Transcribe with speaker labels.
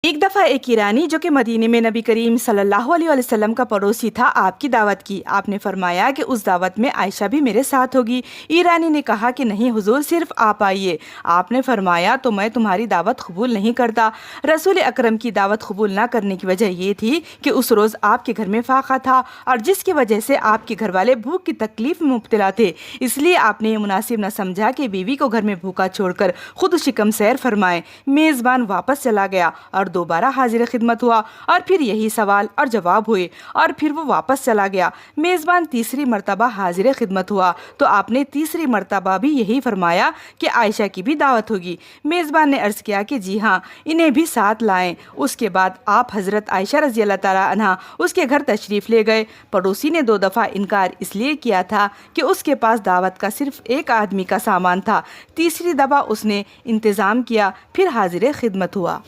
Speaker 1: एक दफ़ा एक ईरानी जो कि मदीने में नबी करीम सल्लल्लाहु अलैहि वसल्लम का पड़ोसी था, आपकी दावत की। आपने फरमाया कि उस दावत में आयशा भी मेरे साथ होगी। ईरानी ने कहा कि नहीं हुजूर, सिर्फ आप आइए। आपने फरमाया तो मैं तुम्हारी दावत कबूल नहीं करता। रसूल अकरम की दावत कबूल ना करने की वजह ये थी कि उस रोज़ आपके घर में फाका था और जिसकी वजह से आपके घर वाले भूख की तकलीफ में मुब्तला थे। इसलिए आपने ये मुनासिब न समझा कि बीवी को घर में भूखा छोड़कर खुद शिकम सैर फरमाए। मेज़बान वापस चला गया और दोबारा हाजिर खिदमत हुआ और फिर यही सवाल और जवाब हुए और फिर वो वापस चला गया। मेज़बान तीसरी मर्तबा हाजिर खिदमत हुआ तो आपने तीसरी मर्तबा भी यही फरमाया कि आयशा की भी दावत होगी। मेज़बान ने अर्ज़ किया कि जी हाँ, इन्हें भी साथ लाएं। उसके बाद आप हज़रत आयशा रज़ी अल्लाह ताला अन्हा उसके घर तशरीफ़ ले गए। पड़ोसी ने 2 दफ़ा इनकार इसलिए किया था कि उसके पास दावत का सिर्फ एक आदमी का सामान था। तीसरी दफ़ा उसने इंतज़ाम किया, फिर हाजिर खिदमत हुआ।